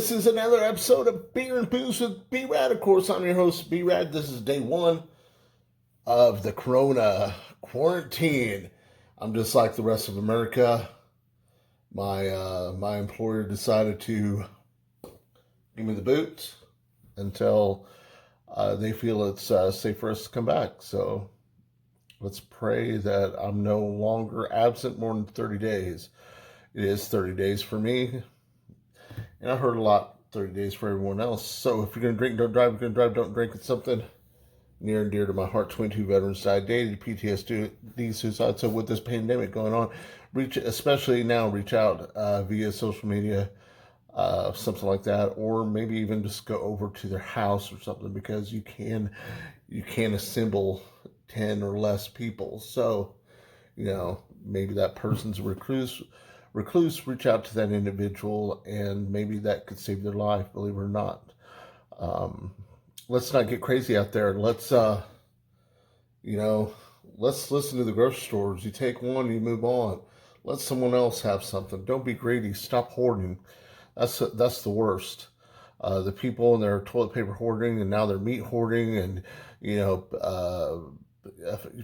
This is another episode of Beer and Booze with B-Rad. Of course, I'm your host, B-Rad. This is day one of the Corona quarantine. I'm just like the rest of America. My employer decided to give me the boot until they feel it's safe for us to come back. So let's pray that I'm no longer absent more than 30 days. It is 30 days for me. And I heard a lot, 30 days for everyone else. So if you're going to drink, don't drive. If you're going to drive, don't drink. It's something near and dear to my heart. 22 veterans died daily, PTSD, suicide. So with this pandemic going on, especially now, reach out via social media, something like that. Or maybe even just go over to their house or something, because you can assemble 10 or less people. So, maybe that person's a recluse, reach out to that individual, and maybe that could save their life, believe it or not. Let's not get crazy out there. Let's listen to the grocery stores. You take one, you move on. Let someone else have something. Don't be greedy. Stop hoarding. That's the worst. The people in their toilet paper hoarding, and now they're meat hoarding, and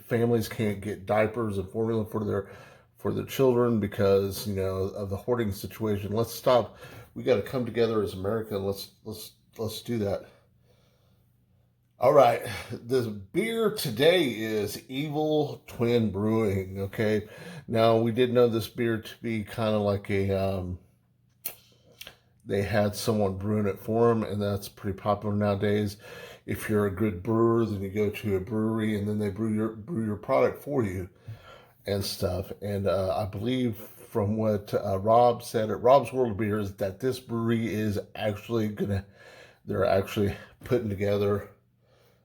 families can't get diapers and formula for their children because of the hoarding situation. Let's stop. We got to come together as America. Let's do that. All right, the beer today is Evil Twin Brewing. Okay, now we did know this beer to be kind of like they had someone brewing it for them, and that's pretty popular nowadays. If you're a good brewer, then you go to a brewery, and then they brew your product for you and stuff. And I believe from what Rob said at Rob's World of Beer is that this brewery is they're actually putting together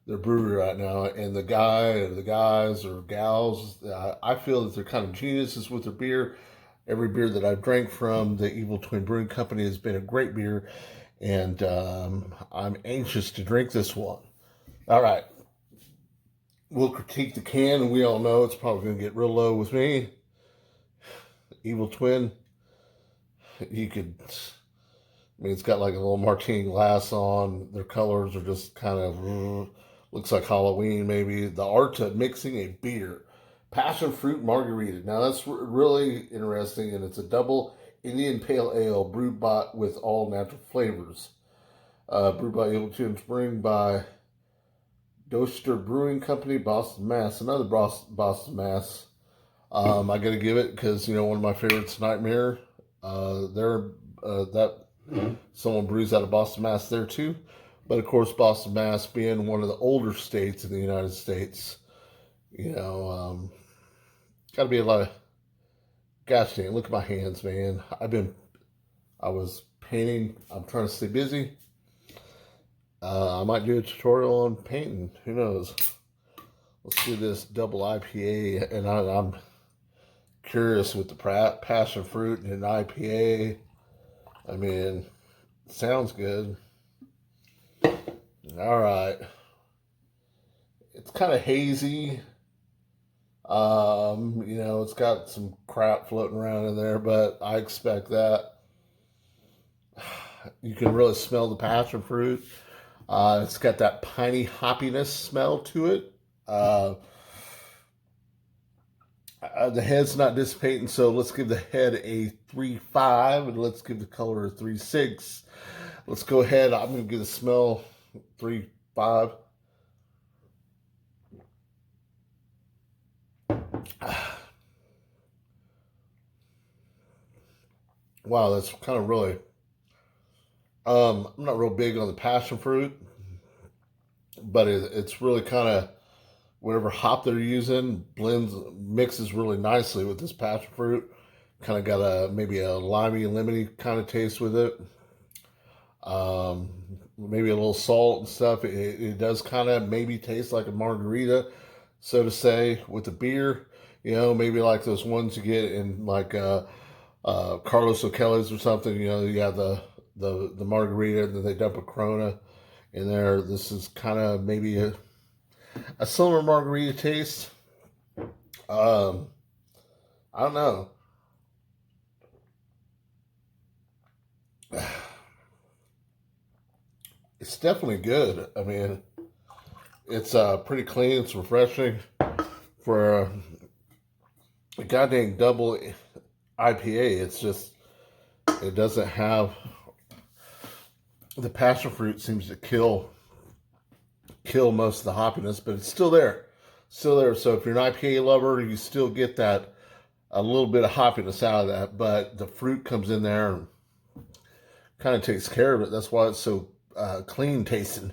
their brewery right now. And the guys or gals, I feel that they're kind of geniuses with their beer. Every beer that I've drank from the Evil Twin Brewing Company has been a great beer, and I'm anxious to drink this one. All right. We'll critique the can, and we all know it's probably going to get real low with me. Evil Twin. It's got like a little martini glass on. Their colors are just kind of, looks like Halloween maybe. The art of mixing a beer. Passion fruit margarita. Now that's really interesting, and it's a double Indian pale ale brewed with all natural flavors. Brewed by Evil Twin Brewing by Doster Brewing Company, Boston, Mass. Another Boston, Mass. I got to give it because one of my favorites, Nightmare. Someone brews out of Boston, Mass. There too, but of course, Boston, Mass. Being one of the older states in the United States, got to be a lot of. Gosh dang! Look at my hands, man. I was painting. I'm trying to stay busy. I might do a tutorial on painting. Who knows? Let's do this double IPA, and I'm curious with the passion fruit and an IPA. I mean, sounds good. All right. It's kind of hazy. It's got some crap floating around in there, but I expect that. You can really smell the passion fruit. It's got that piney hoppiness smell to it. The head's not dissipating, so let's give the head a 3.5, and let's give the color a 3.6. Let's go ahead. I'm going to give the smell 3.5. Wow, that's kind of really. I'm not real big on the passion fruit, but it's really kind of whatever hop they're using mixes really nicely with this passion fruit. Kind of got maybe a limey, lemony kind of taste with it. Maybe a little salt and stuff. It does kind of maybe taste like a margarita, so to say, with the beer. Maybe like those ones you get in like Carlos O'Kelly's or something. You have the margarita, and then they dump a Corona in there. This is kind of maybe a similar margarita taste. I don't know. It's definitely good. I mean, it's pretty clean. It's refreshing for a goddamn double IPA. It's just, it doesn't have, the passion fruit seems to kill most of the hoppiness, but it's still there. Still there. So if you're an IPA lover, you still get that, a little bit of hoppiness out of that, but the fruit comes in there and kind of takes care of it. That's why it's so clean tasting.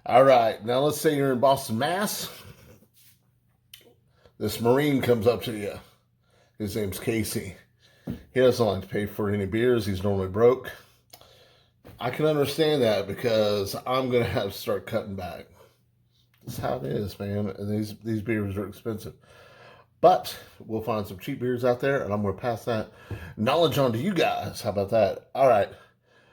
All right, now let's say you're in Boston, Mass. This Marine comes up to you. His name's Casey. He doesn't like to pay for any beers. He's normally broke. I can understand that because I'm going to have to start cutting back. That's how it is, man. And these beers are expensive. But we'll find some cheap beers out there, and I'm going to pass that knowledge on to you guys. How about that? All right.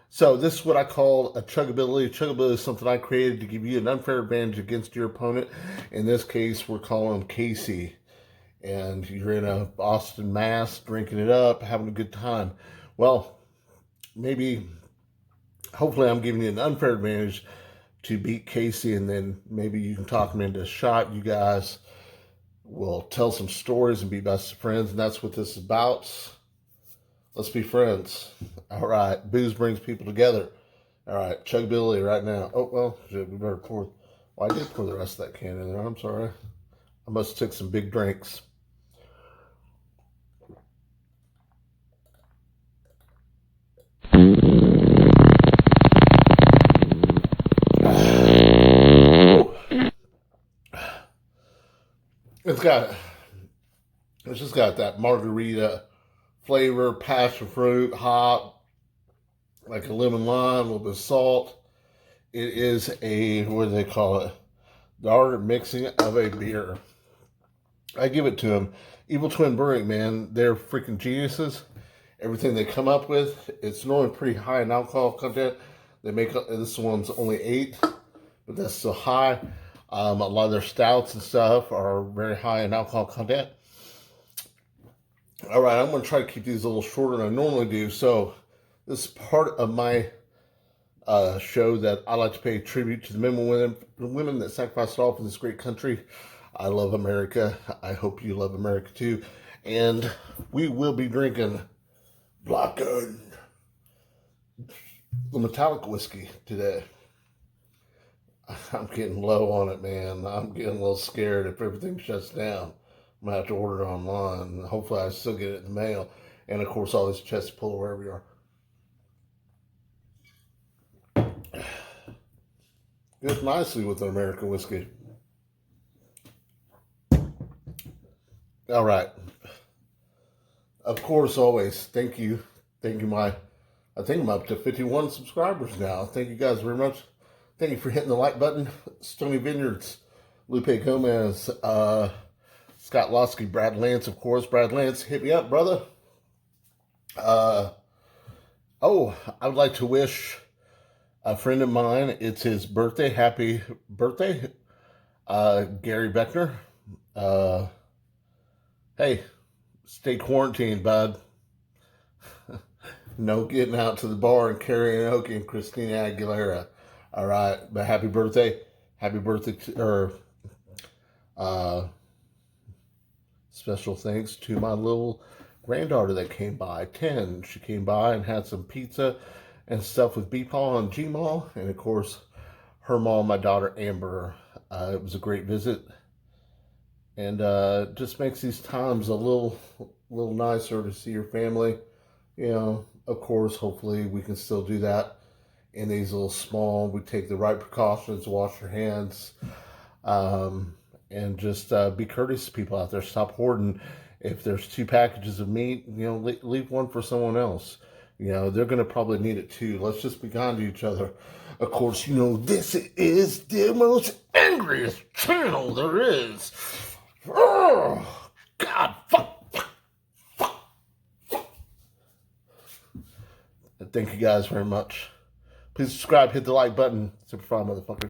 So this is what I call a chuggability. Chuggability is something I created to give you an unfair advantage against your opponent. In this case, we're calling him Casey. And you're in a Boston, Mass, drinking it up, having a good time. Well, hopefully I'm giving you an unfair advantage to beat Casey, and then maybe you can talk him into a shot. You guys will tell some stories and be best friends, and that's what this is about. Let's be friends. All right. Booze brings people together. All right. Chuggability right now. Oh, well, we better pour. Well, I did pour the rest of that can in there. I'm sorry. I must have took some big drinks. It's just got that margarita flavor, passion fruit, hop, like a lemon lime, a little bit of salt. It is a, what do they call it? The art of mixing of a beer. I give it to them. Evil Twin Brewing, man, they're freaking geniuses. Everything they come up with, it's normally pretty high in alcohol content. They make, this one's only 8, but that's still high. A lot of their stouts and stuff are very high in alcohol content. All right, I'm going to try to keep these a little shorter than I normally do. So this is part of my show that I like to pay tribute to the men and women that sacrificed all for this great country. I love America. I hope you love America too. And we will be drinking Blackened, the metallic whiskey today. I'm getting low on it, man. I'm getting a little scared if everything shuts down. I'm going to have to order it online. Hopefully I still get it in the mail. And, of course, all this chest pull wherever you are. Goes nicely with an American whiskey. All right. Of course, always, thank you. Thank you, I think I'm up to 51 subscribers now. Thank you guys very much. Thank you for hitting the like button. Stony Vineyards, Lupe Gomez, Scott Losky, Brad Lance, of course. Brad Lance, hit me up, brother. I would like to wish a friend of mine, it's his birthday. Happy birthday, Gary Beckner. Hey, stay quarantined, bud. No getting out to the bar and karaoke and Christina Aguilera. All right, but happy birthday special thanks to my little granddaughter that came by, 10. She came by and had some pizza and stuff with B-Paw and G-Maw, and of course, her mom, my daughter, Amber. It was a great visit, and just makes these times a little nicer to see your family. You know, of course, hopefully we can still do that in these little small, we take the right precautions, wash your hands, and just be courteous to people out there. Stop hoarding. If there's 2 packages of meat, you know, leave one for someone else. You know, they're going to probably need it too. Let's just be kind to each other. Of course, you know, this is the most angriest channel there is. Oh, God, fuck. Thank you guys very much. Please subscribe, hit the like button. Super fun, motherfucker.